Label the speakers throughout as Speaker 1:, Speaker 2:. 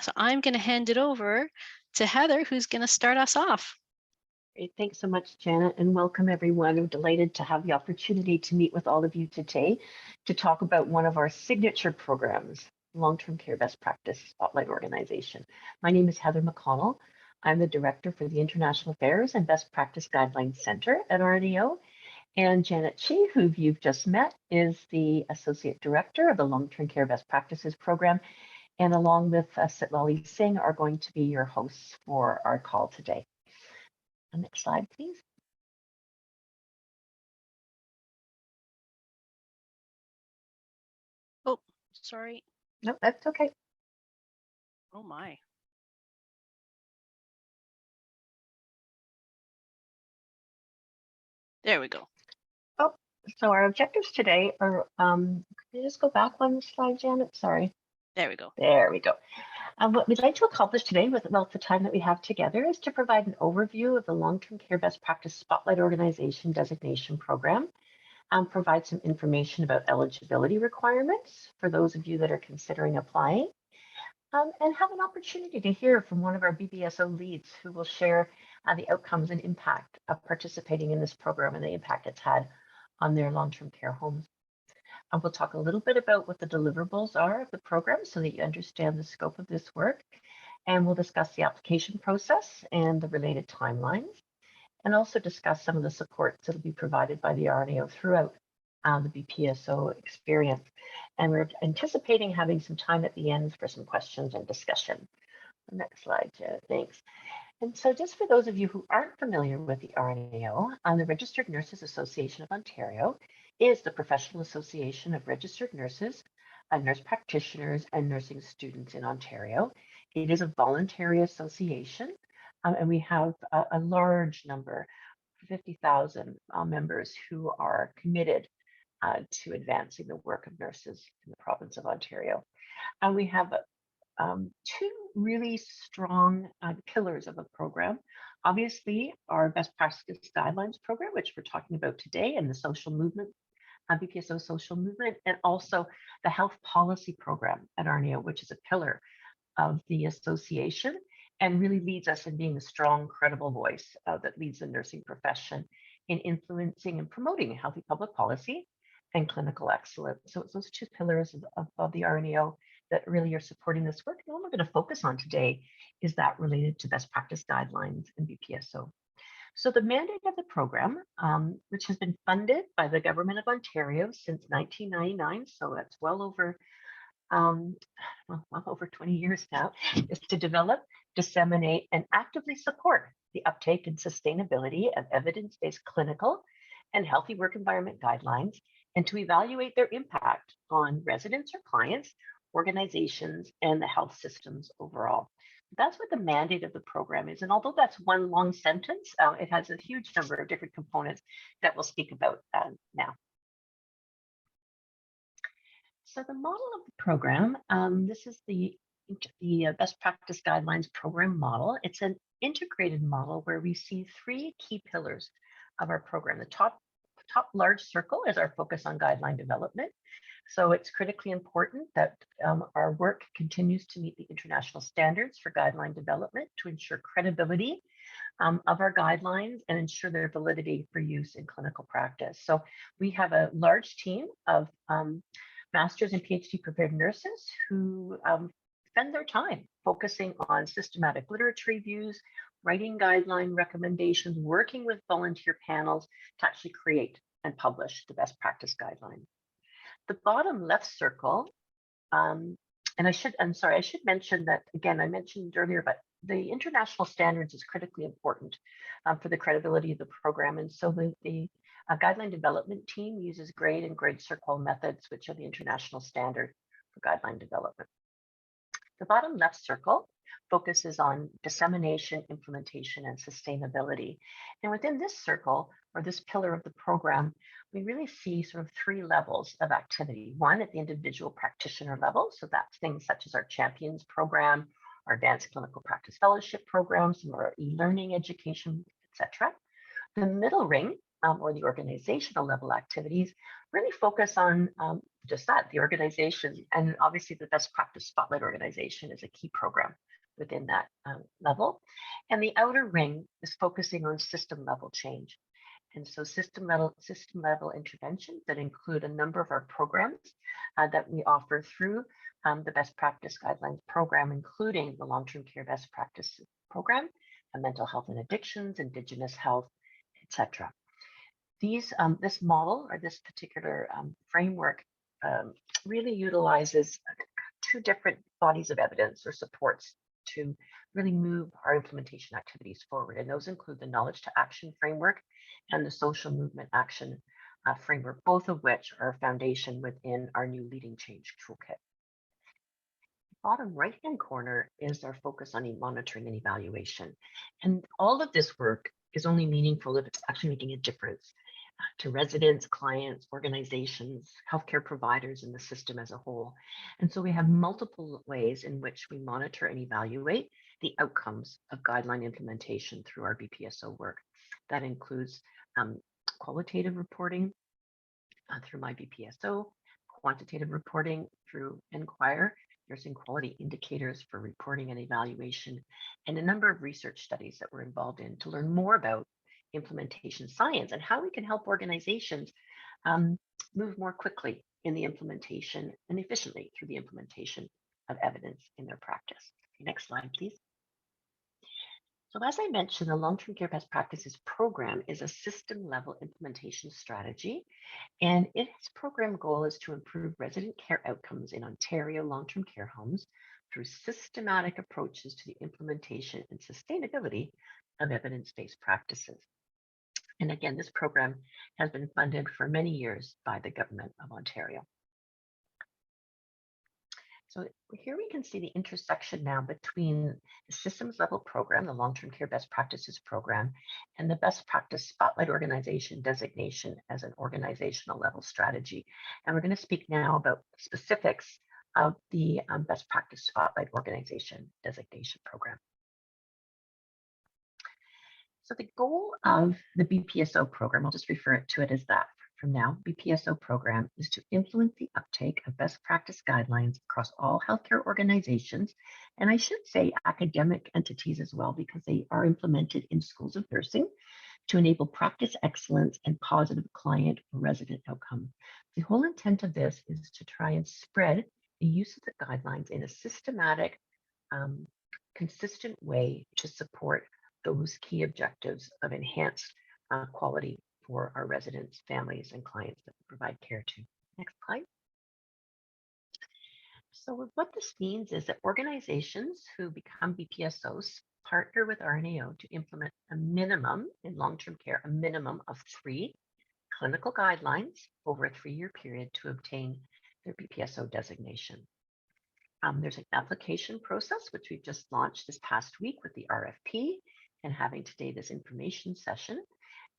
Speaker 1: So I'm going to hand it over to Heather, who's going to start us off.
Speaker 2: Great. Thanks so much, Janet, and welcome everyone. I'm delighted to have the opportunity to meet with all of you today to talk about one of our signature programs, Long-Term Care Best Practice Spotlight Organization. My name is Heather McConnell. I'm the Director for the International Affairs and Best Practice Guidelines Center at RNAO. And Janet Chi, who you've just met, is the Associate Director of the Long-Term Care Best Practices Program, and along with Sitlali Singh are going to be your hosts for our call today. Next slide, please.
Speaker 1: Oh, sorry.
Speaker 2: No, that's okay.
Speaker 1: Oh my. There we go.
Speaker 2: Oh, so our objectives today are, can you just go back one slide, Janet? Sorry.
Speaker 1: There we go.
Speaker 2: There we go. What we'd like to accomplish today with the time that we have together is to provide an overview of the Long-Term Care Best Practice Spotlight Organization Designation Program, provide some information about eligibility requirements for those of you that are considering applying, and have an opportunity to hear from one of our BPSO leads who will share the outcomes and impact of participating in this program and the impact it's had on their long-term care homes. And we'll talk a little bit about what the deliverables are of the program so that you understand the scope of this work. And we'll discuss the application process and the related timelines, and also discuss some of the supports that will be provided by the RNAO throughout the BPSO experience. And we're anticipating having some time at the end for some questions and discussion. Next slide, Janet, thanks. And so just for those of you who aren't familiar with the RNAO, the Registered Nurses Association of Ontario is the professional association of registered nurses, nurse practitioners, and nursing students in Ontario. It is a voluntary association, and we have a large number, 50,000 members who are committed to advancing the work of nurses in the province of Ontario. And we have two really strong pillars of the program. Obviously, our best practice guidelines program, which we're talking about today, and the social movement, BPSO social movement, and also the health policy program at RNAO, which is a pillar of the association and really leads us in being a strong, credible voice that leads the nursing profession in influencing and promoting healthy public policy and clinical excellence. So it's those two pillars of the RNAO that really are supporting this work. And what we're going to focus on today is that related to best practice guidelines and BPSO. So the mandate of the program, which has been funded by the Government of Ontario since 1999, so that's well over 20 years now, is to develop, disseminate, and actively support the uptake and sustainability of evidence-based clinical and healthy work environment guidelines, and to evaluate their impact on residents or clients, organizations, and the health systems overall. That's what the mandate of the program is. And although that's one long sentence, it has a huge number of different components that we'll speak about now. So the model of the program, this is the best practice guidelines program model. It's an integrated model where we see three key pillars of our program. The top large circle is our focus on guideline development. So it's critically important that our work continues to meet the international standards for guideline development to ensure credibility of our guidelines and ensure their validity for use in clinical practice. So we have a large team of master's and PhD prepared nurses who spend their time focusing on systematic literature reviews, writing guideline recommendations, working with volunteer panels to actually create and publish the best practice guidelines. The bottom left circle, and I should mention that, again, I mentioned earlier, but the international standards is critically important for the credibility of the program. And so the guideline development team uses grade and grade circle methods, which are the international standard for guideline development. The bottom left circle focuses on dissemination, implementation, and sustainability. And within this circle, or this pillar of the program, we really see sort of three levels of activity. One, at the individual practitioner level. So that's things such as our Champions program, our Advanced Clinical Practice Fellowship programs, our e-learning education, etc. The middle ring, or the organizational level activities, really focus on just that, the organization, and obviously the best practice spotlight organization is a key program within that level. And the outer ring is focusing on system level change. And so system level interventions that include a number of our programs that we offer through the best practice guidelines program, including the long-term care best practice program, mental health and addictions, indigenous health, etc. This model or this particular framework really utilizes two different bodies of evidence or supports to really move our implementation activities forward. And those include the knowledge to action framework and the social movement action framework, both of which are a foundation within our new leading change toolkit. Bottom right-hand corner is our focus on monitoring and evaluation. And all of this work is only meaningful if it's actually making a difference to residents, clients, organizations, healthcare providers, and the system as a whole. And so we have multiple ways in which we monitor and evaluate the outcomes of guideline implementation through our BPSO work. That includes qualitative reporting through my BPSO, quantitative reporting through Inquire, nursing quality indicators for reporting and evaluation, and a number of research studies that we're involved in to learn more about implementation science and how we can help organizations move more quickly in the implementation and efficiently through the implementation of evidence in their practice. Next slide, please. So as I mentioned, the Long-Term Care Best Practices program is a system-level implementation strategy, and its program goal is to improve resident care outcomes in Ontario long-term care homes through systematic approaches to the implementation and sustainability of evidence-based practices. And again, this program has been funded for many years by the Government of Ontario. So here we can see the intersection now between the systems level program, the long-term care best practices program, and the best practice spotlight organization designation as an organizational level strategy. And we're going to speak now about specifics of the best practice spotlight organization designation program. So the goal of the BPSO program, I'll just refer to it as that from now, BPSO program is to influence the uptake of best practice guidelines across all healthcare organizations, and I should say academic entities as well, because they are implemented in schools of nursing to enable practice excellence and positive client or resident outcome. The whole intent of this is to try and spread the use of the guidelines in a systematic, consistent way to support those key objectives of enhanced quality for our residents, families, and clients that we provide care to. Next slide. So what this means is that organizations who become BPSOs partner with RNAO to implement a minimum in long-term care, a minimum of 3 clinical guidelines over a 3-year period to obtain their BPSO designation. There's an application process, which we've just launched this past week with the RFP and having today this information session.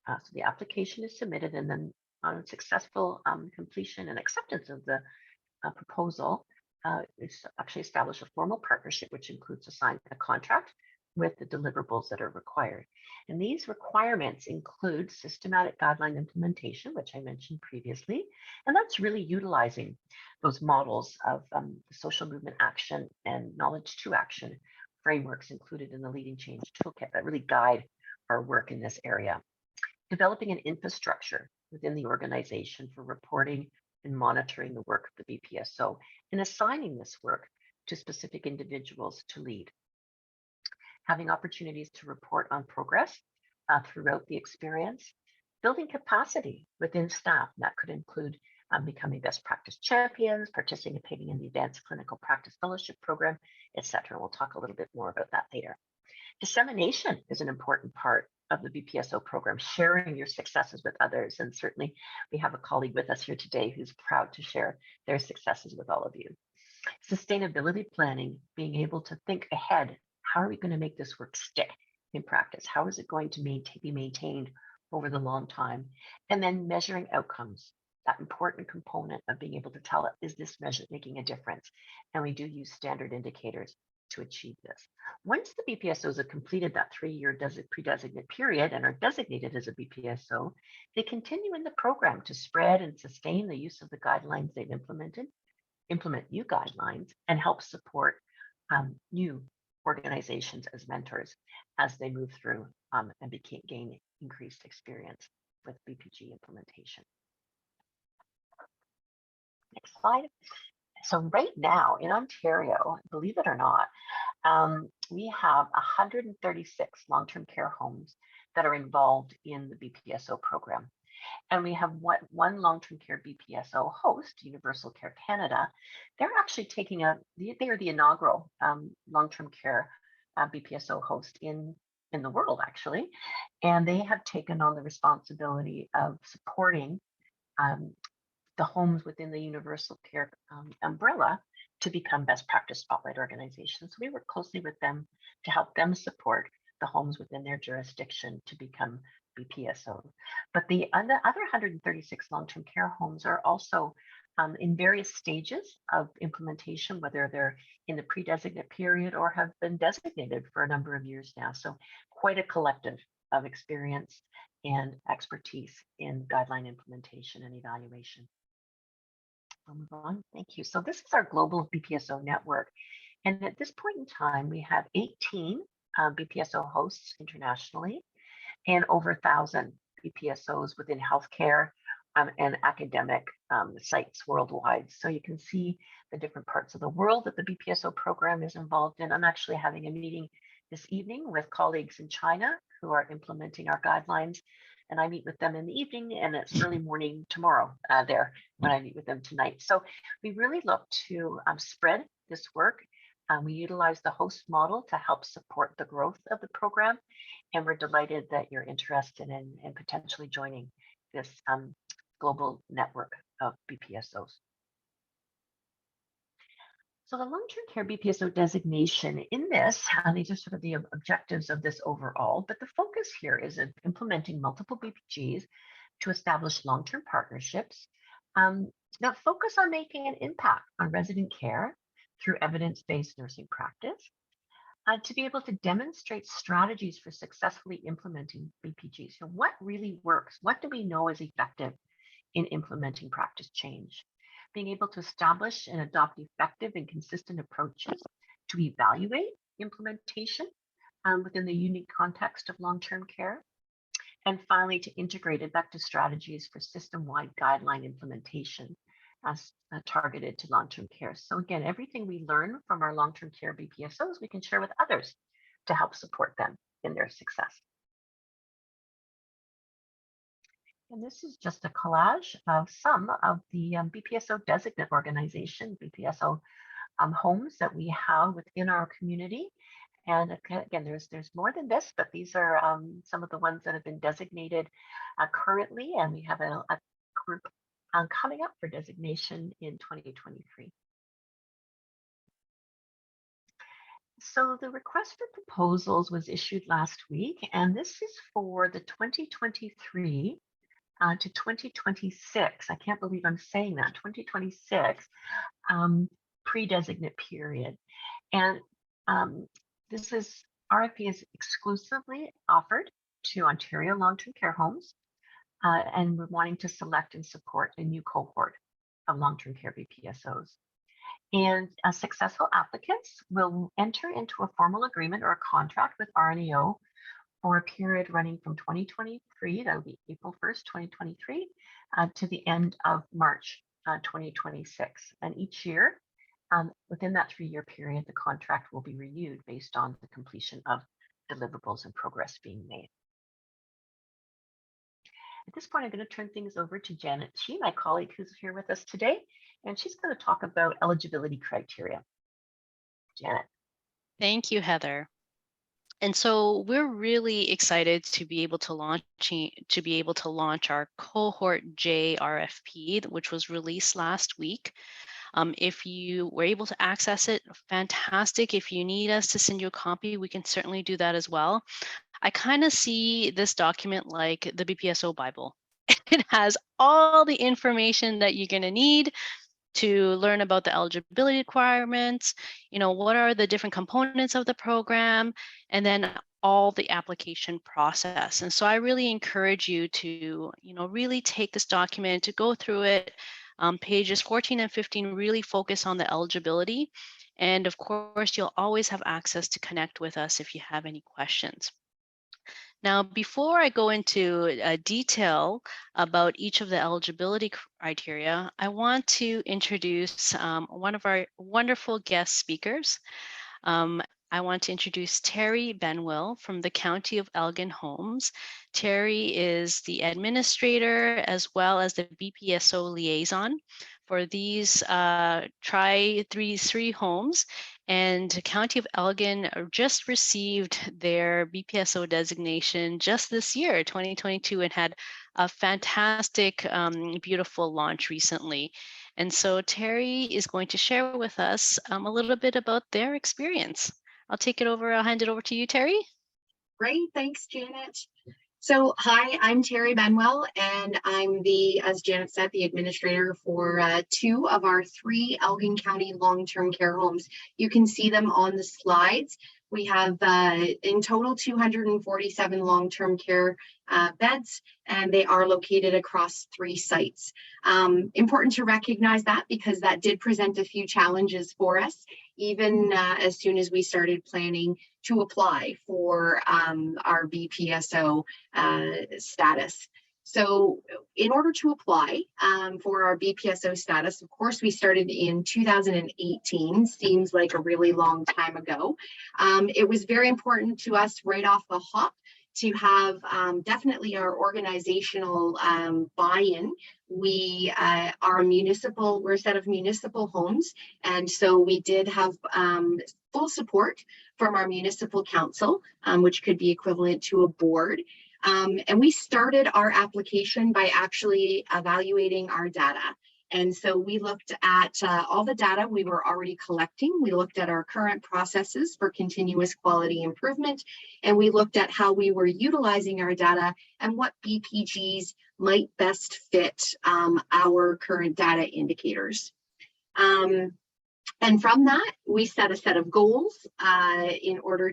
Speaker 2: So the application is submitted, and then on successful completion and acceptance of the proposal, it's actually establish a formal partnership, which includes to sign a contract with the deliverables that are required. And these requirements include systematic guideline implementation, which I mentioned previously, and that's really utilizing those models of social movement action and knowledge to action frameworks included in the Leading Change Toolkit that really guide our work in this area. Developing an infrastructure within the organization for reporting and monitoring the work of the BPSO and assigning this work to specific individuals to lead. Having opportunities to report on progress throughout the experience. Building capacity within staff. That could include becoming best practice champions, participating in the Advanced Clinical Practice Fellowship Program, etc. We'll talk a little bit more about that later. Dissemination is an important part of the BPSO program, sharing your successes with others. And certainly we have a colleague with us here today who's proud to share their successes with all of you. Sustainability planning, being able to think ahead. How are we going to make this work stick in practice? How is it going to be maintained over the long time? And then measuring outcomes, that important component of being able to tell, is this measure making a difference? And we do use standard indicators to achieve this. Once the BPSOs have completed that 3-year pre-designate period and are designated as a BPSO, they continue in the program to spread and sustain the use of the guidelines they've implemented, implement new guidelines, and help support new organizations as mentors as they move through and gain increased experience with BPG implementation. Next slide. So right now in Ontario, believe it or not, we have 136 long-term care homes that are involved in the BPSO program. And we have one long-term care BPSO host, Universal Care Canada. They're actually they are the inaugural long-term care BPSO host in the world, actually. And they have taken on the responsibility of supporting the homes within the Universal Care umbrella to become best practice spotlight organizations. So we work closely with them to help them support the homes within their jurisdiction to become BPSO. But the other 136 long-term care homes are also in various stages of implementation, whether they're in the pre-designate period or have been designated for a number of years now. So quite a collective of experience and expertise in guideline implementation and evaluation. I'll move on. Thank you. So this is our global BPSO network. And at this point in time, we have 18 BPSO hosts internationally and over 1,000 BPSOs within healthcare and academic sites worldwide. So you can see the different parts of the world that the BPSO program is involved in. I'm actually having a meeting this evening with colleagues in China who are implementing our guidelines. And I meet with them in the evening, and it's early morning tomorrow there when I meet with them tonight. So we really look to spread this work. We utilize the host model to help support the growth of the program. And we're delighted that you're interested in potentially joining this global network of BPSOs. So the long-term care BPSO designation in this, these are sort of the objectives of this overall, but the focus here is in implementing multiple BPGs to establish long-term partnerships that focus on making an impact on resident care through evidence-based nursing practice, to be able to demonstrate strategies for successfully implementing BPGs. So what really works? What do we know is effective in implementing practice change? Being able to establish and adopt effective and consistent approaches to evaluate implementation within the unique context of long-term care. And finally, to integrate effective strategies for system-wide guideline implementation as targeted to long-term care. So again, everything we learn from our long-term care BPSOs, we can share with others to help support them in their success. And this is just a collage of some of the BPSO designate organization, BPSO homes that we have within our community. And again, there's more than this, but these are some of the ones that have been designated currently, and we have a group coming up for designation in 2023. So the request for proposals was issued last week, and this is for the 2023 to 2026. I can't believe I'm saying that, 2026 pre-designate period. And this RFP is exclusively offered to Ontario long-term care homes, and we're wanting to select and support a new cohort of long-term care BPSOs. And successful applicants will enter into a formal agreement or a contract with RNAO for a period running from 2023, that'll be April 1st, 2023, to the end of March 2026. And each year, within that 3-year period, the contract will be renewed based on the completion of deliverables and progress being made. At this point, I'm going to turn things over to Janet Chi, my colleague who's here with us today, and she's going to talk about eligibility criteria. Janet.
Speaker 1: Thank you, Heather. And so we're really excited to be able to launch our Cohort J RFP, which was released last week. If you were able to access it, fantastic. If you need us to send you a copy, we can certainly do that as well. I kind of see this document like the BPSO Bible. It has all the information that you're going to need to learn about the eligibility requirements, what are the different components of the program, and then all the application process. And so I really encourage you to, really take this document, to go through it. Pages 14 and 15 really focus on the eligibility. And of course, you'll always have access to connect with us if you have any questions. Now, before I go into detail about each of the eligibility criteria, I want to introduce one of our wonderful guest speakers. Um, I want to introduce Terry Benwill from the County of Elgin Homes. Terry is the administrator as well as the BPSO liaison for these three homes. And County of Elgin just received their BPSO designation just this year, 2022, and had a fantastic, beautiful launch recently. And so Terry is going to share with us a little bit about their experience. I'll hand it over to you, Terry.
Speaker 3: Great, thanks, Janet. So, hi, I'm Terry Benwell, and I'm as Janet said, the administrator for 2 of our 3 Elgin County long-term care homes. You can see them on the slides. We have in total 247 long-term care beds, and they are located across 3 sites. Important to recognize that because that did present a few challenges for us, even as soon as we started planning to apply for our BPSO status. So in order to apply for our BPSO status, of course, we started in 2018, seems like a really long time ago. It was very important to us right off the hop to have definitely our organizational buy-in. We are we're a set of municipal homes, and so we did have full support from our municipal council, which could be equivalent to a board. And we started our application by actually evaluating our data. And so we looked at all the data we were already collecting. We looked at our current processes for continuous quality improvement, and we looked at how we were utilizing our data and what BPGs might best fit our current data indicators. And from that, we set a set of goals in order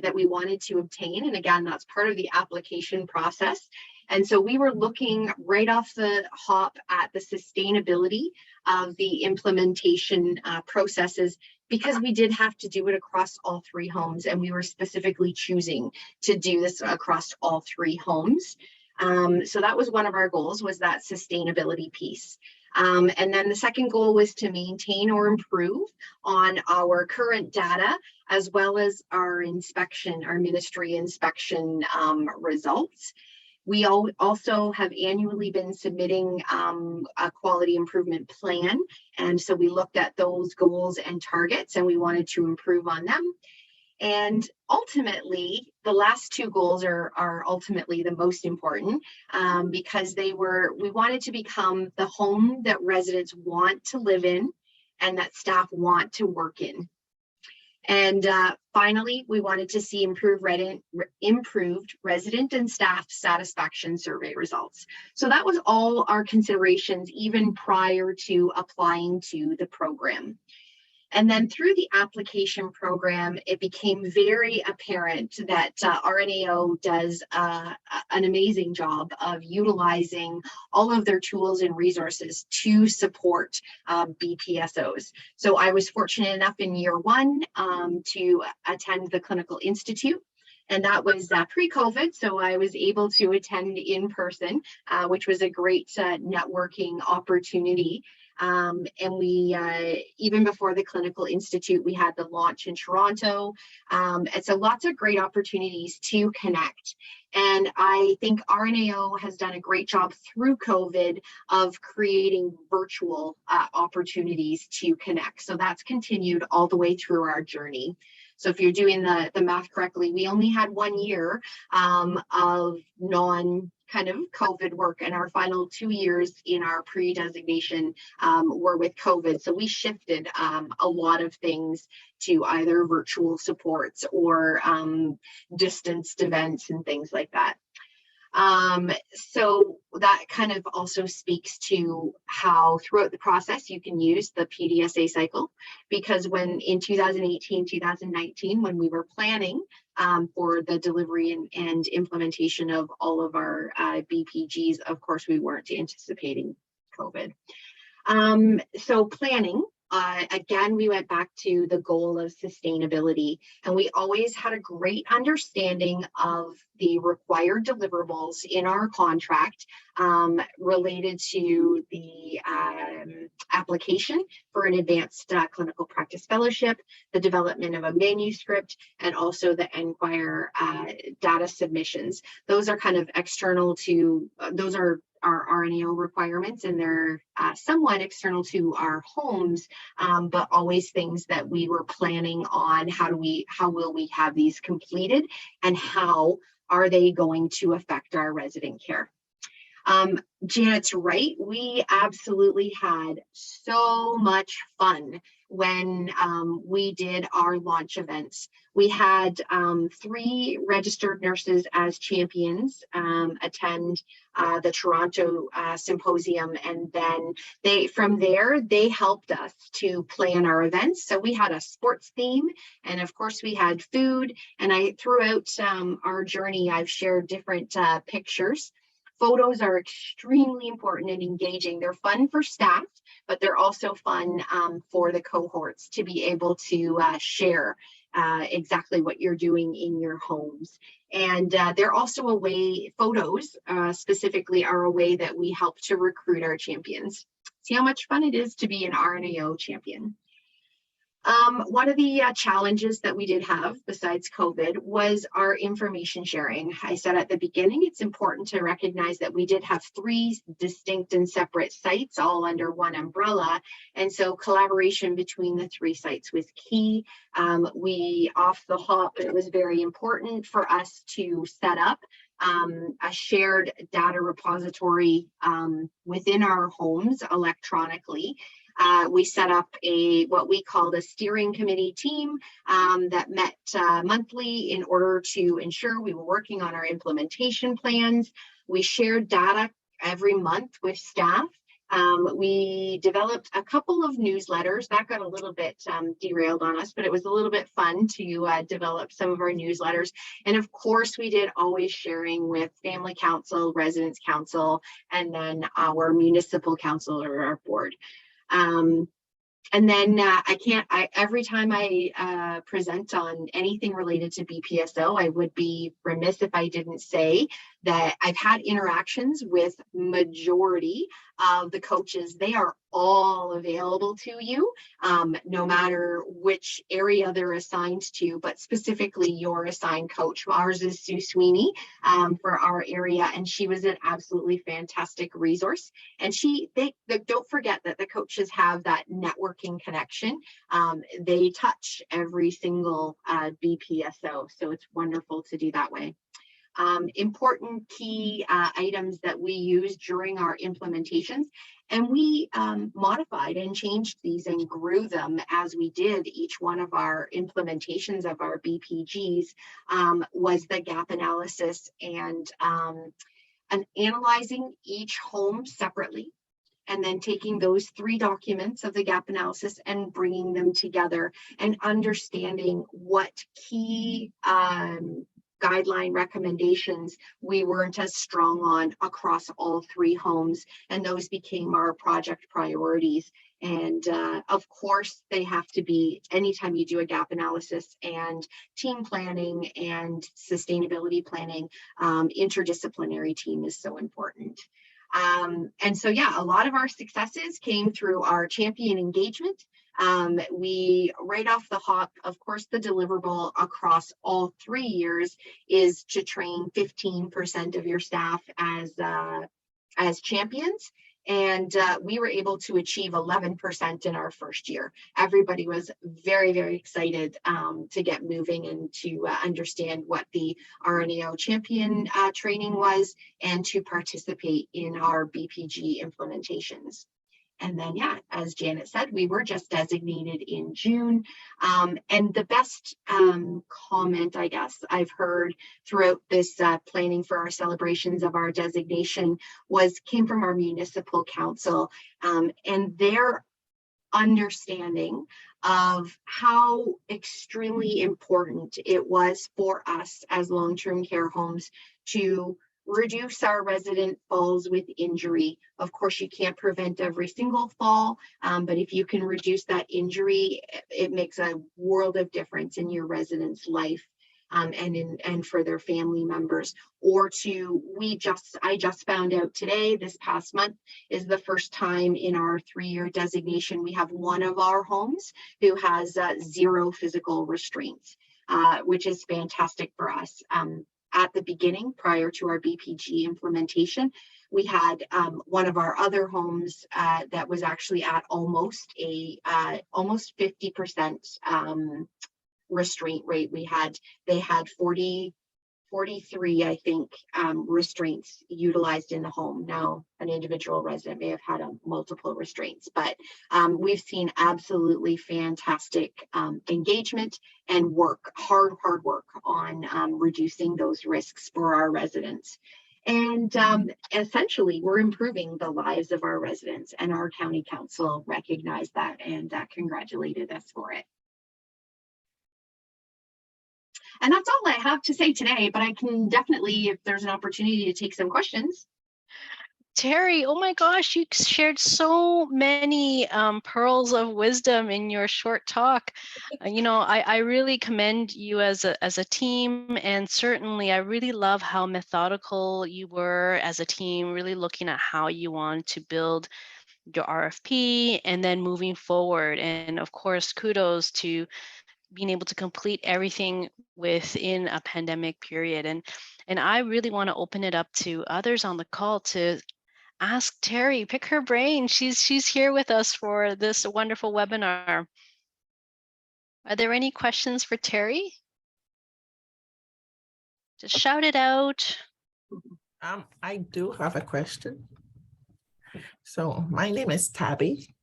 Speaker 3: that we wanted to obtain. And again, that's part of the application process. And so we were looking right off the hop at the sustainability of the implementation processes, because we did have to do it across all 3 homes, and we were specifically choosing to do this across all 3 homes. So that was one of our goals, was that sustainability piece. And then the second goal was to maintain or improve on our current data, as well as our ministry inspection results. We also have annually been submitting a quality improvement plan. And so we looked at those goals and targets, and we wanted to improve on them. And ultimately, the last 2 goals are ultimately the most important because we wanted to become the home that residents want to live in and that staff want to work in. And finally, we wanted to see improved resident and staff satisfaction survey results. So that was all our considerations, even prior to applying to the program. And then through the application program, it became very apparent that RNAO does an amazing job of utilizing all of their tools and resources to support BPSOs. So I was fortunate enough in year 1 to attend the Clinical Institute. And that was pre-COVID, so I was able to attend in person, which was a great networking opportunity. And we, even before the Clinical Institute, we had the launch in Toronto. And so lots of great opportunities to connect. And I think RNAO has done a great job through COVID of creating virtual opportunities to connect. So that's continued all the way through our journey. So if you're doing the math correctly, we only had 1 year of kind of COVID work, and our final 2 years in our pre-designation were with COVID. So we shifted a lot of things to either virtual supports or distanced events and things like that. So that kind of also speaks to how throughout the process you can use the PDSA cycle, because when in 2018, 2019, when we were planning for the delivery and implementation of all of our BPGs, of course, we weren't anticipating COVID. So planning, again, we went back to the goal of sustainability, and we always had a great understanding of the required deliverables in our contract related to the application for an advanced clinical practice fellowship, the development of a manuscript, and also the Enquire data submissions. Those are kind of external to, those are our RNAO requirements, and they're somewhat external to our homes, but always things that we were planning on. How will we have these completed, and how are they going to affect our resident care? Janet's right. We absolutely had so much fun when we did our launch events. We had 3 registered nurses as champions attend the Toronto symposium, and then from there they helped us to plan our events. So we had a sports theme, and of course we had food, and throughout our journey I've shared different pictures. Photos are extremely important and engaging. They're fun for staff, but they're also fun for the cohorts to be able to share exactly what you're doing in your homes. And they're also a way, photos specifically are a way that we help to recruit our champions. See how much fun it is to be an RNAO champion. One of the challenges that we did have besides COVID was our information sharing. I said at the beginning, it's important to recognize that we did have 3 distinct and separate sites all under one umbrella. And so collaboration between the 3 sites was key. Off the hop, it was very important for us to set up a shared data repository within our homes electronically. We set up what we called a steering committee team that met monthly in order to ensure we were working on our implementation plans. We shared data every month with staff. We developed a couple of newsletters that got a little bit derailed on us, but it was a little bit fun to develop some of our newsletters. And of course, we did always sharing with Family Council, Residents Council, and then our municipal council or our board. And then every time I present on anything related to BPSO, I would be remiss if I didn't say that I've had interactions with majority of the coaches. They are all available to you, no matter which area they're assigned to, but specifically your assigned coach. Ours is Sue Sweeney for our area, and she was an absolutely fantastic resource. And they don't forget that the coaches have that networking connection. They touch every single BPSO, so it's wonderful to do that way. Important key items that we use during our implementations, and we modified and changed these and grew them as we did each one of our implementations of our BPGs, was the gap analysis and analyzing each home separately, and then taking those 3 documents of the gap analysis and bringing them together and understanding what key guideline recommendations we weren't as strong on across all 3 homes, and those became our project priorities. And of course, they have to be, anytime you do a gap analysis and team planning and sustainability planning, interdisciplinary team is so important. And so, yeah, a lot of our successes came through our champion engagement. We, right off the hop, of course, the deliverable across all 3 years is to train 15% of your staff as champions. And we were able to achieve 11% in our first year. Everybody was very, very excited to get moving and to understand what the RNAO champion training was and to participate in our BPG implementations. And then, yeah, as Janet said, we were just designated in June. And the best comment, I guess, I've heard throughout this planning for our celebrations of our designation came from our municipal council, and their understanding of how extremely important it was for us as long-term care homes to reduce our resident falls with injury. Of course, you can't prevent every single fall, but if you can reduce that injury, it makes a world of difference in your resident's life. And for their family members. Or I just found out today, this past month is the first time in our 3-year designation we have one of our homes who has 0 physical restraints, which is fantastic for us. At the beginning, prior to our BPG implementation, we had one of our other homes that was actually at almost 50% restraint rate. They had 43, I think, restraints utilized in the home. Now, an individual resident may have had multiple restraints, but we've seen absolutely fantastic engagement and hard work on reducing those risks for our residents. And essentially, we're improving the lives of our residents, and our county council recognized that and congratulated us for it. And that's all I have to say today, but I can definitely, if there's an opportunity, to take some questions.
Speaker 1: Terry, oh my gosh, you shared so many pearls of wisdom in your short talk. I really commend you as a team, and certainly I really love how methodical you were as a team, really looking at how you want to build your RFP and then moving forward. And of course, kudos to being able to complete everything within a pandemic period. And I really want to open it up to others on the call to ask Terry, pick her brain. She's here with us for this wonderful webinar. Are there any questions for Terry? Just shout it out.
Speaker 4: I do have a question. So my name is Tabby,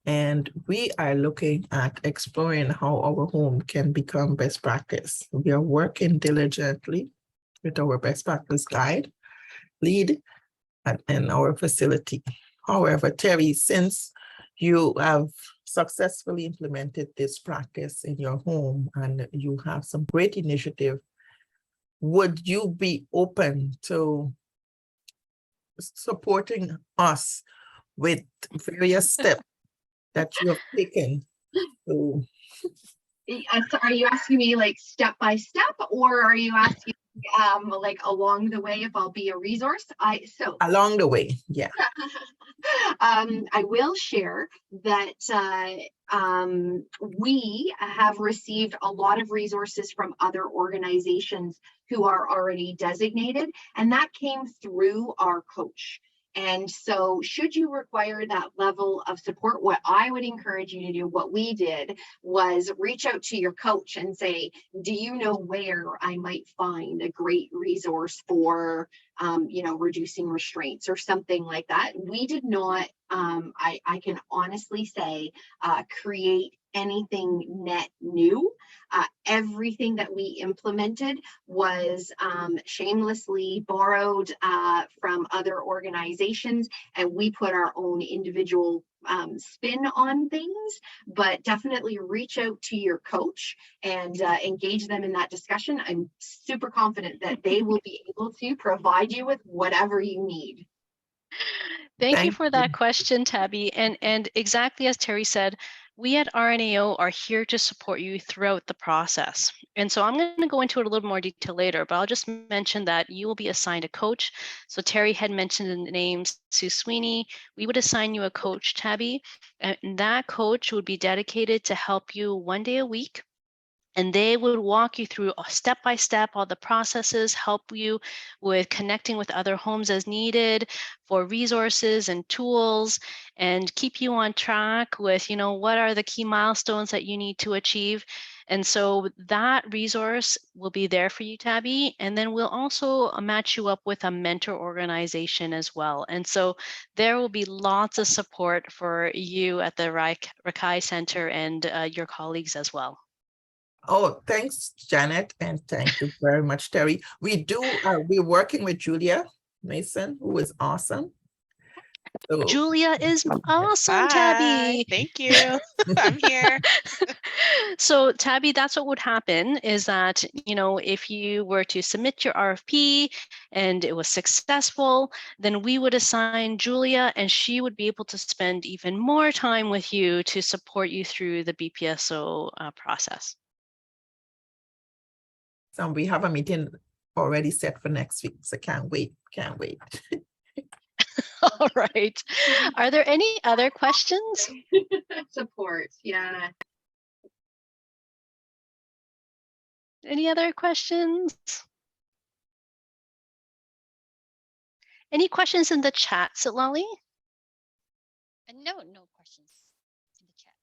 Speaker 4: and we are looking at exploring how our home can become best practice. We are working diligently with our best practice guide, lead, and our facility. However, Terry, since you have successfully implemented this practice in your home and you have some great initiative, would you be open to supporting us with various steps that you have taken?
Speaker 3: Are you asking me like step by step, or are you asking like along the way if I'll be a resource?
Speaker 4: Along the way, yeah.
Speaker 3: I will share that we have received a lot of resources from other organizations who are already designated, and that came through our coach. And so should you require that level of support, what I would encourage you to do, what we did, was reach out to your coach and say, do you know where I might find a great resource for, reducing restraints or something like that? We did not, I can honestly say, create anything net new. Everything that we implemented was shamelessly borrowed from other organizations, and we put our own individual spin on things. But definitely reach out to your coach and engage them in that discussion. I'm super confident that they will be able to provide you with whatever you need.
Speaker 1: Thank you for that question, Tabby. And exactly as Terry said, we at RNAO are here to support you throughout the process. And so I'm going to go into it a little more detail later, but I'll just mention that you will be assigned a coach. So Terry had mentioned the name Sue Sweeney. We would assign you a coach, Tabby, and that coach would be dedicated to help you 1 day a week. And they would walk you through step by step all the processes, help you with connecting with other homes as needed for resources and tools, and keep you on track with, what are the key milestones that you need to achieve. And so that resource will be there for you, Tabby. And then we'll also match you up with a mentor organization as well. And so there will be lots of support for you at the Rakai Center and your colleagues as well.
Speaker 4: Oh, thanks, Janet, and thank you very much, Terry. We're working with Julia Mason, who is awesome. So,
Speaker 1: Julia is awesome,
Speaker 5: Hi,
Speaker 1: Tabby.
Speaker 5: thank you. I'm here.
Speaker 1: So Tabby, that's what would happen is that, if you were to submit your RFP and it was successful, then we would assign Julia and she would be able to spend even more time with you to support you through the BPSO process.
Speaker 4: so we have a meeting already set for next week, so can't wait.
Speaker 1: All right. Are there any other questions?
Speaker 3: Support, yeah.
Speaker 1: Any other questions? Any questions in the chat, Sitlali?
Speaker 6: No questions in the chat.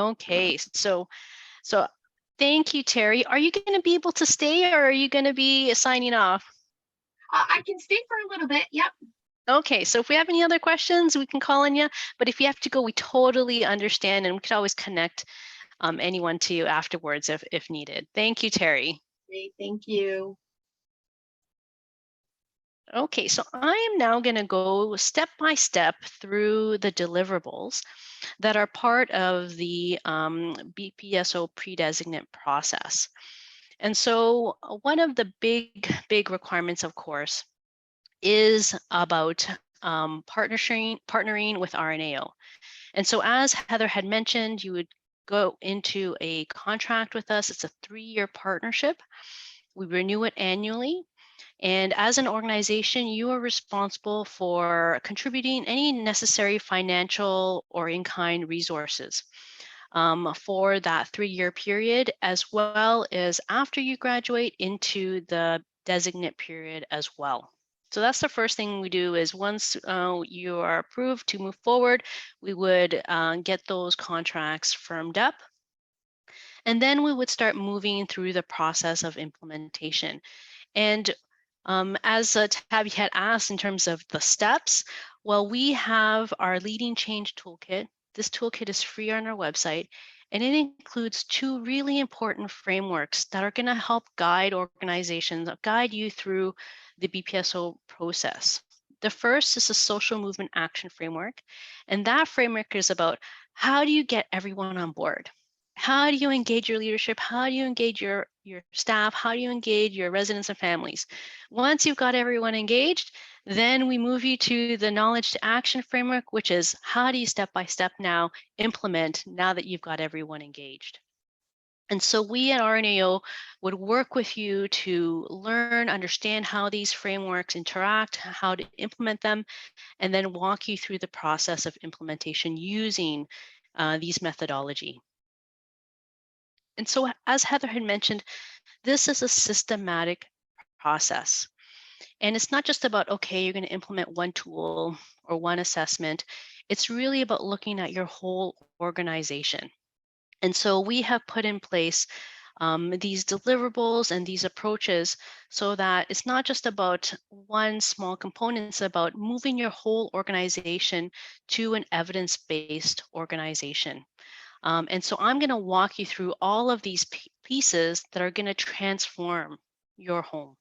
Speaker 1: Okay, so thank you, Terry. Are you going to be able to stay or are you going to be signing off?
Speaker 3: I can stay for a little bit. Yep.
Speaker 1: Okay, so if we have any other questions, we can call on you. But if you have to go, we totally understand, and we could always connect anyone to you afterwards if needed. Thank you, Terry.
Speaker 3: Great, thank you.
Speaker 1: Okay, so I am now going to go step by step through the deliverables that are part of the BPSO pre-designate process. And so one of the big requirements, of course, is about partnering with RNAO. And so as Heather had mentioned, you would go into a contract with us. It's a 3-year partnership. We renew it annually. And as an organization, you are responsible for contributing any necessary financial or in-kind resources for that 3-year period, as well as after you graduate into the designate period as well. So that's the first thing we do is once you are approved to move forward, we would get those contracts firmed up. And then we would start moving through the process of implementation. And as Tabby had asked in terms of the steps, well, we have our Leading Change Toolkit. This toolkit is free on our website, and it includes 2 really important frameworks that are going to help guide organizations, guide you through the BPSO process. The first is the Social Movement Action Framework, and that framework is about how do you get everyone on board? How do you engage your leadership? How do you engage your staff? How do you engage your residents and families? Once you've got everyone engaged, then we move you to the Knowledge to Action Framework, which is how do you step by step now implement now that you've got everyone engaged? And so we at RNAO would work with you to learn, understand how these frameworks interact, how to implement them, and then walk you through the process of implementation using these methodology. And so as Heather had mentioned, this is a systematic process. And it's not just about, okay, you're going to implement one tool or one assessment. It's really about looking at your whole organization. And so we have put in place these deliverables and these approaches so that it's not just about one small component, it's about moving your whole organization to an evidence-based organization. And so I'm going to walk you through all of these pieces that are going to transform your home.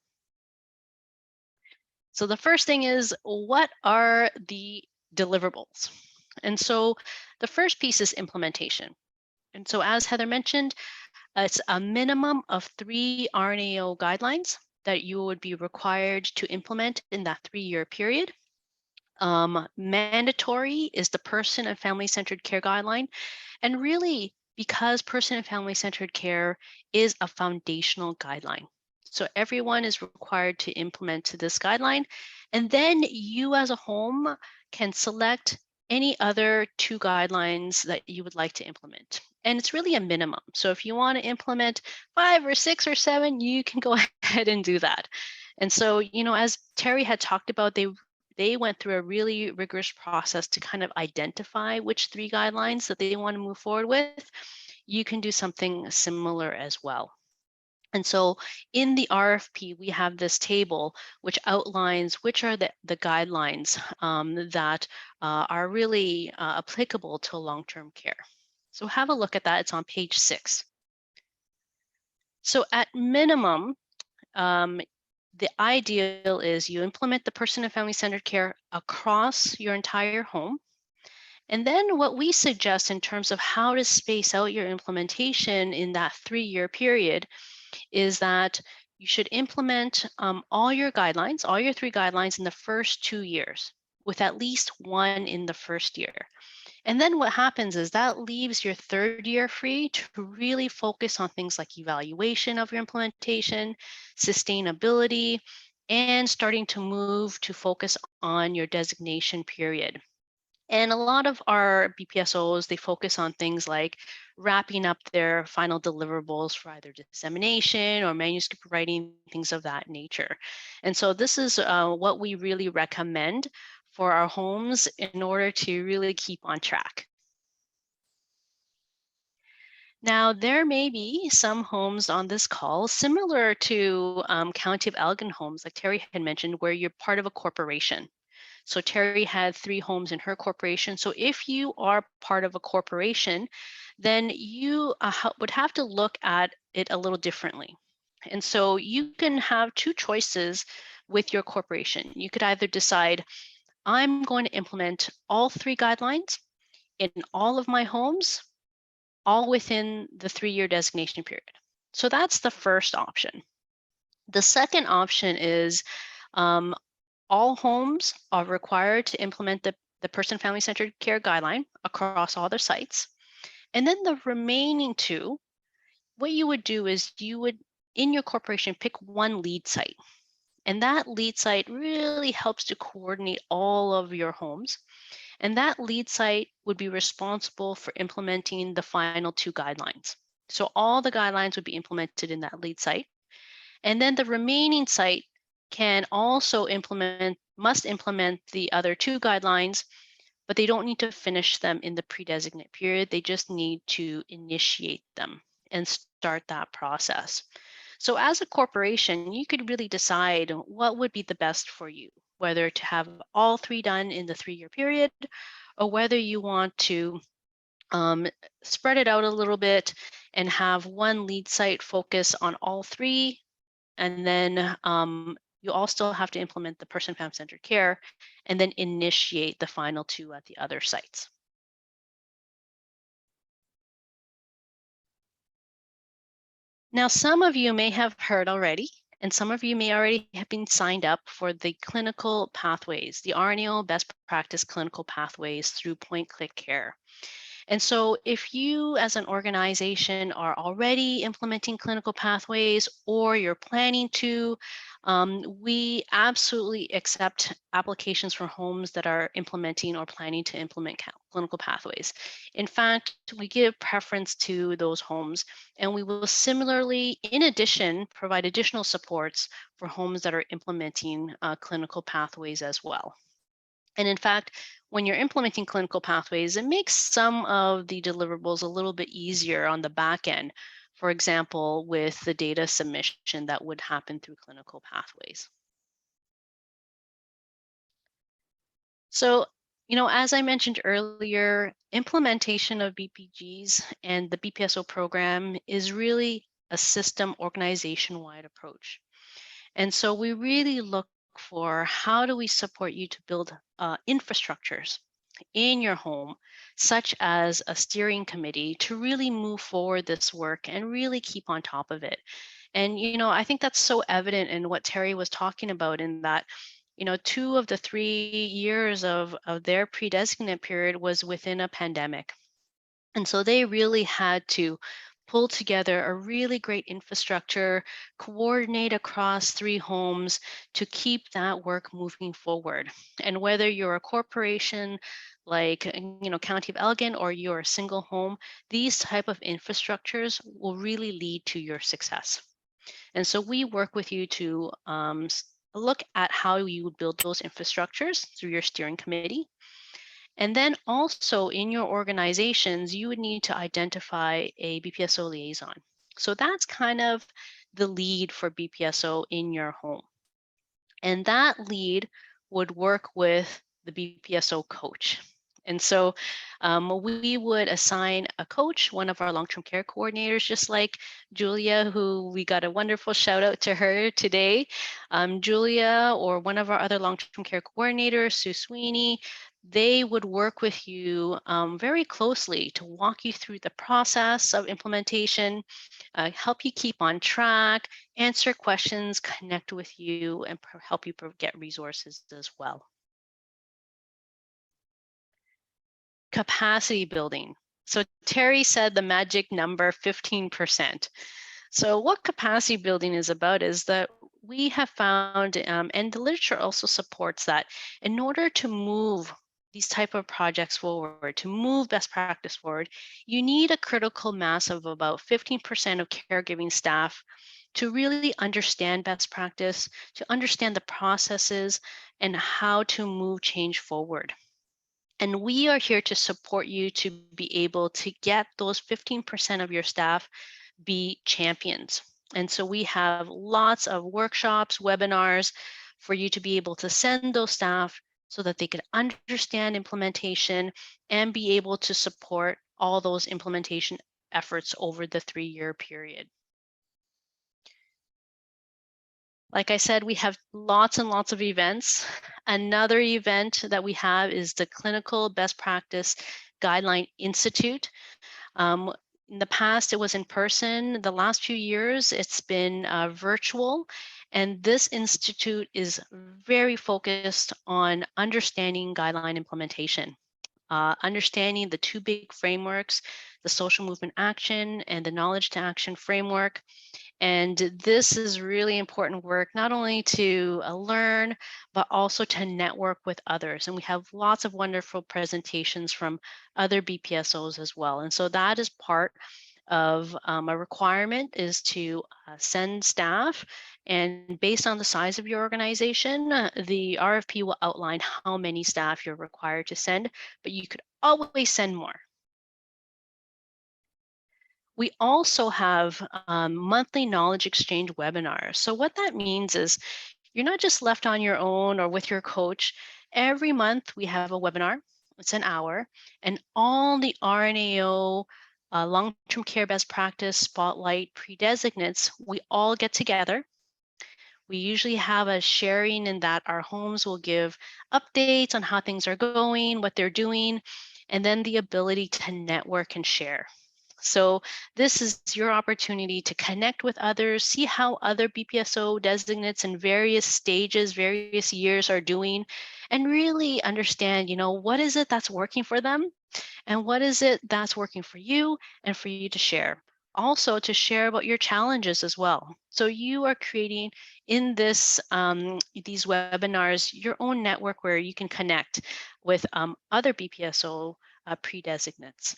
Speaker 1: So the first thing is, what are the deliverables? And so the first piece is implementation. And so as Heather mentioned, it's a minimum of 3 RNAO guidelines that you would be required to implement in that 3-year period. Mandatory is the Person and Family-Centered Care Guideline. And really, because person and family-centered care is a foundational guideline. So everyone is required to implement this guideline. And then you as a home can select any other 2 guidelines that you would like to implement. And it's really a minimum. So if you want to implement 5 or 6 or 7, you can go ahead and do that. And so, as Terry had talked about, they went through a really rigorous process to kind of identify which 3 guidelines that they want to move forward with. you can do something similar as well. And so in the RFP, we have this table which outlines which are the guidelines that are really applicable to long-term care. So have a look at that. It's on page 6. So at minimum, the ideal is you implement the person and family-centered care across your entire home. And then what we suggest in terms of how to space out your implementation in that 3-year period is that you should implement all your guidelines, all your 3 guidelines in the first 2 years, with at least 1 in the first year. And then what happens is that leaves your 3rd year free to really focus on things like evaluation of your implementation, sustainability, and starting to move to focus on your designation period. And a lot of our BPSOs, they focus on things like wrapping up their final deliverables for either dissemination or manuscript writing, things of that nature. And so this is what we really recommend for our homes in order to really keep on track. Now, there may be some homes on this call similar to County of Elgin homes, like Terry had mentioned, where you're part of a corporation. So Terry had 3 homes in her corporation. So if you are part of a corporation, then you would have to look at it a little differently. And so you can have 2 choices with your corporation. You could either decide, I'm going to implement all 3 guidelines in all of my homes, all within the 3-year designation period. So that's the first option. The second option is all homes are required to implement the person family-centered care guideline across all their sites. And then the remaining 2, what you would do is you would, in your corporation, pick 1 lead site. And that lead site really helps to coordinate all of your homes. And that lead site would be responsible for implementing the final 2 guidelines. So all the guidelines would be implemented in that lead site. And then the remaining site can also must implement the other 2 guidelines, but they don't need to finish them in the pre-designate period. They just need to initiate them and start that process. So as a corporation, you could really decide what would be the best for you, whether to have all 3 done in the 3-year period, or whether you want to spread it out a little bit and have 1 lead site focus on all 3. And then you all still have to implement the person family-centered care and then initiate the final 2 at the other sites. Now, some of you may have heard already, and some of you may already have been signed up for the clinical pathways, the RNAO best practice clinical pathways through point-click care. And so if you as an organization are already implementing clinical pathways or you're planning to, we absolutely accept applications for homes that are implementing or planning to implement clinical pathways. In fact, we give preference to those homes, and we will similarly, in addition, provide additional supports for homes that are implementing clinical pathways as well. And in fact, when you're implementing clinical pathways, it makes some of the deliverables a little bit easier on the back end. For example, with the data submission that would happen through clinical pathways. So, as I mentioned earlier, implementation of BPGs and the BPSO program is really a system organization-wide approach. And so we really look for how do we support you to build infrastructures in your home, such as a steering committee, to really move forward this work and really keep on top of it. And, I think that's so evident in what Terry was talking about, in that, 2 of the 3 years of their pre-designate period was within a pandemic. And so they really had to pull together a really great infrastructure, coordinate across 3 homes to keep that work moving forward. And whether you're a corporation like, County of Elgin, or you're a single home, these type of infrastructures will really lead to your success. And so we work with you to look at how you would build those infrastructures through your steering committee. And then also in your organizations, you would need to identify a BPSO liaison. So that's kind of the lead for BPSO in your home. And that lead would work with the BPSO coach. And so we would assign a coach, one of our long-term care coordinators, just like Julia, who we got a wonderful shout out to her today. Julia or one of our other long-term care coordinators, Sue Sweeney, they would work with you very closely to walk you through the process of implementation, help you keep on track, answer questions, connect with you, and help you get resources as well. Capacity building. So Terry said the magic number 15%. So what capacity building is about is that we have found, and the literature also supports that, in order to move these type of projects forward, to move best practice forward, you need a critical mass of about 15% of caregiving staff to really understand best practice, to understand the processes and how to move change forward. And we are here to support you to be able to get those 15% of your staff be champions. And so we have lots of workshops, webinars for you to be able to send those staff so that they can understand implementation and be able to support all those implementation efforts over the 3-year period. Like I said, we have lots and lots of events. Another event that we have is the Clinical Best Practice Guideline Institute. In the past, it was in person. The last few years, it's been virtual. And this institute is very focused on understanding guideline implementation, understanding the 2 big frameworks, the social movement action and the knowledge to action framework. And this is really important work, not only to learn, but also to network with others. And we have lots of wonderful presentations from other BPSOs as well. And so that is part of a requirement, is to send staff. And based on the size of your organization, the RFP will outline how many staff you're required to send, but you could always send more. We also have monthly knowledge exchange webinars. So what that means is you're not just left on your own or with your coach. Every month we have a webinar. It's an hour, and all the RNAO long-term care best practice spotlight pre-designates, we all get together. We usually have a sharing in that our homes will give updates on how things are going, what they're doing, and then the ability to network and share. So this is your opportunity to connect with others, see how other BPSO designates in various stages, various years are doing, and really understand, what is it that's working for them and what is it that's working for you and for you to share. Also to share about your challenges as well. So you are creating in these webinars, your own network where you can connect with other BPSO pre-designates.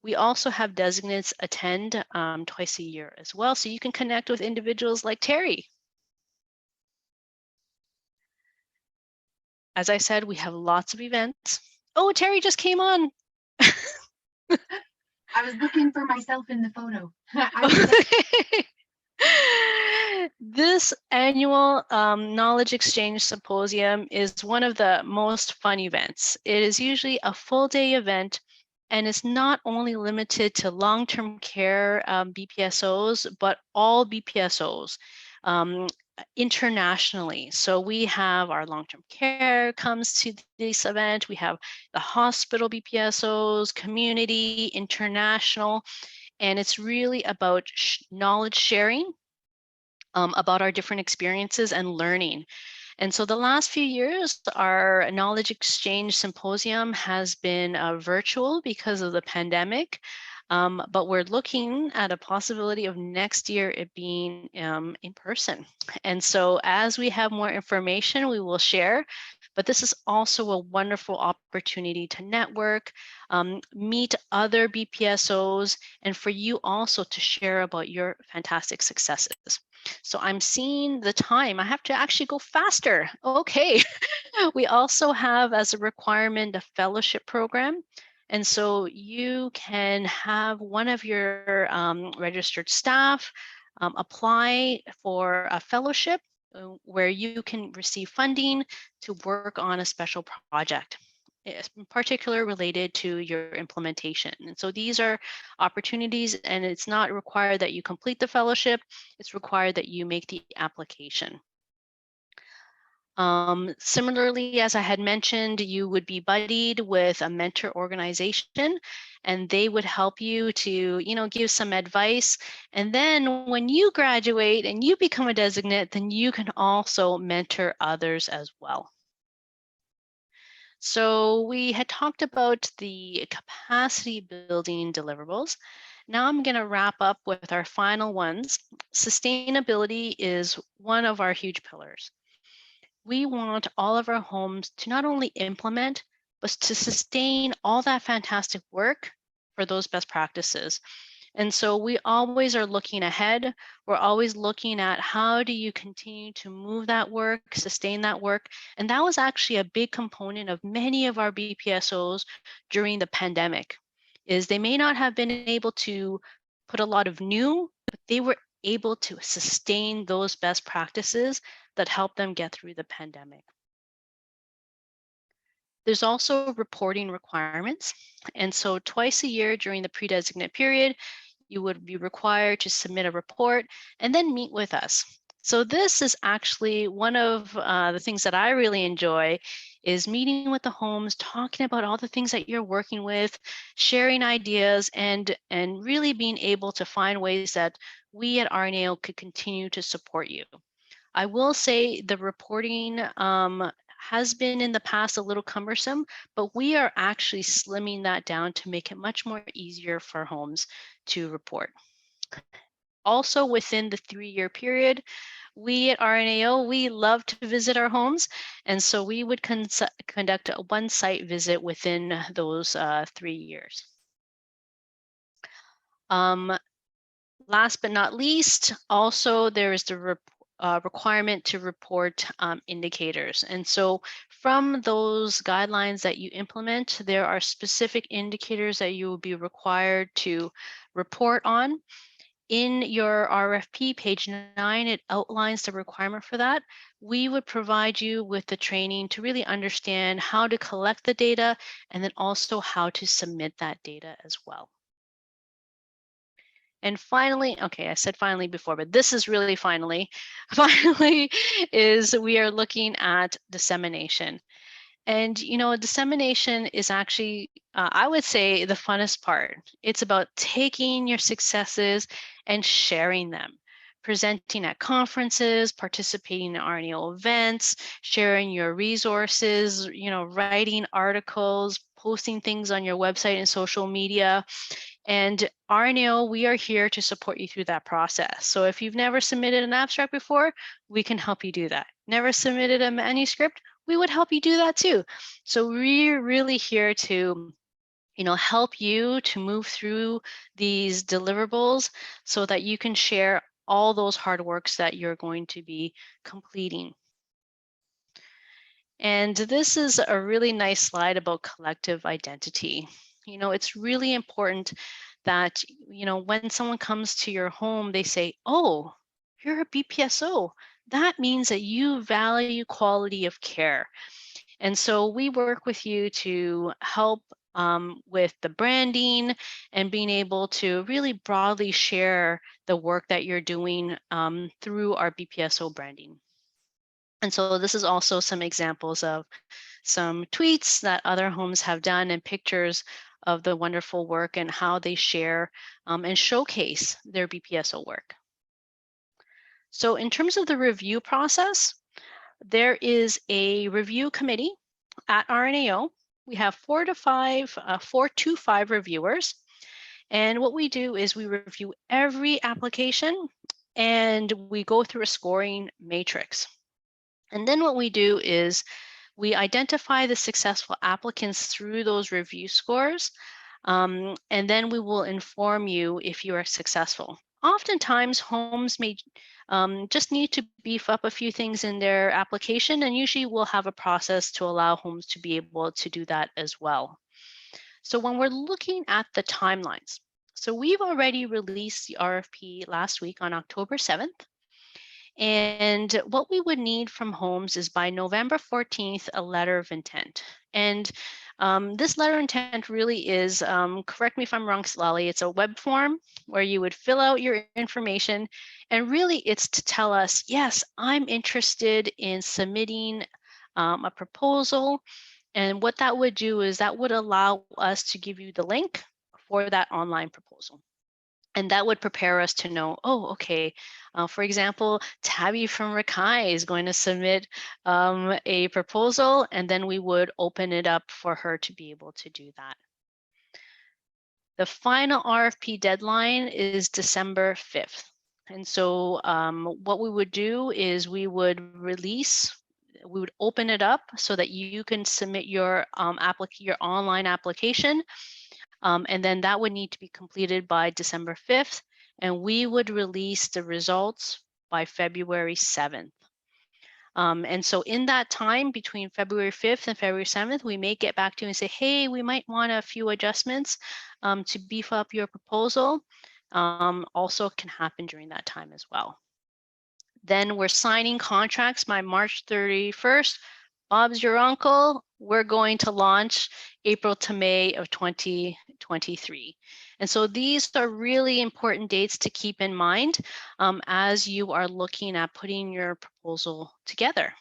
Speaker 1: We also have designates attend twice a year as well, so you can connect with individuals like Terry. As I said, we have lots of events. Oh, Terry just came on.
Speaker 3: I was looking for myself in the photo.
Speaker 1: This annual Knowledge Exchange Symposium is one of the most fun events. It is usually a full day event, and it's not only limited to long-term care BPSOs, but all BPSOs internationally. So we have our long-term care comes to this event. We have the hospital BPSOs, community, international, and it's really about knowledge sharing about our different experiences and learning. And so the last few years, our Knowledge Exchange Symposium has been virtual because of the pandemic, but we're looking at a possibility of next year it being in person. And so as we have more information, we will share, but this is also a wonderful opportunity to network, meet other BPSOs, and for you also to share about your fantastic successes. So I'm seeing the time. I have to actually go faster. Okay. We also have as a requirement a fellowship program. And so you can have one of your registered staff apply for a fellowship where you can receive funding to work on a special project, in particular related to your implementation. And so these are opportunities, and it's not required that you complete the fellowship, it's required that you make the application. Similarly, as I had mentioned, you would be buddied with a mentor organization, and they would help you to, give some advice. And then when you graduate and you become a designate, then you can also mentor others as well. So we had talked about the capacity building deliverables. Now I'm going to wrap up with our final ones. Sustainability is one of our huge pillars. We want all of our homes to not only implement, but to sustain all that fantastic work for those best practices. And so we always are looking ahead. We're always looking at how do you continue to move that work, sustain that work. And that was actually a big component of many of our BPSOs during the pandemic, is they may not have been able to put a lot of new, but they were able to sustain those best practices that helped them get through the pandemic. There's also reporting requirements. And so twice a year during the pre-designate period, you would be required to submit a report and then meet with us. So this is actually one of the things that I really enjoy, is meeting with the homes, talking about all the things that you're working with, sharing ideas, and really being able to find ways that we at RNAO could continue to support you. I will say the reporting has been in the past a little cumbersome, but we are actually slimming that down to make it much more easier for homes to report. Also within the 3-year period, we at RNAO, we love to visit our homes. And so we would conduct one site visit within those 3 years. Last but not least, also there is the requirement to report indicators. And so from those guidelines that you implement, there are specific indicators that you will be required to report on. In your RFP, page 9, it outlines the requirement for that. We would provide you with the training to really understand how to collect the data and then also how to submit that data as well. And finally, okay, I said finally before, but this is really finally is we are looking at dissemination. And, dissemination is actually, I would say, the funnest part. It's about taking your successes and sharing them, presenting at conferences, participating in RNAO events, sharing your resources, writing articles, posting things on your website and social media. And RNAO, we are here to support you through that process. So if you've never submitted an abstract before, we can help you do that. Never submitted a manuscript, we would help you do that too. So we're really here to, help you to move through these deliverables so that you can share all those hard works that you're going to be completing. And this is a really nice slide about collective identity. It's really important that, when someone comes to your home, they say, oh, you're a BPSO. That means that you value quality of care. And so we work with you to help with the branding and being able to really broadly share the work that you're doing through our BPSO branding. And so this is also some examples of some tweets that other homes have done and pictures of the wonderful work and how they share and showcase their BPSO work. So in terms of the review process, there is a review committee at RNAO. We have 4 to 5 reviewers. And what we do is we review every application and we go through a scoring matrix. And then what we do is We identify the successful applicants through those review scores, and then we will inform you if you are successful. Oftentimes, homes may just need to beef up a few things in their application, and usually we'll have a process to allow homes to be able to do that as well. So when we're looking at the timelines, so we've already released the RFP last week on October 7th. And what we would need from homes is by November 14th, a letter of intent. And this letter of intent really is, correct me if I'm wrong, Slali, it's a web form where you would fill out your information. And really it's to tell us, yes, I'm interested in submitting a proposal. And what that would do is that would allow us to give you the link for that online proposal. And that would prepare us to know, oh, okay, for example, Tabby from Rakai is going to submit a proposal, and then we would open it up for her to be able to do that. The final RFP deadline is December 5th. And so what we would do is we would open it up so that you can submit your online application. And then that would need to be completed by December 5th, and we would release the results by February 7th. And so in that time between February 5th and February 7th, we may get back to you and say, hey, we might want a few adjustments to beef up your proposal. Also can happen during that time as well. Then we're signing contracts by March 31st. Bob's your uncle. We're going to launch April to May of 2023. And so these are really important dates to keep in mind as you are looking at putting your proposal together.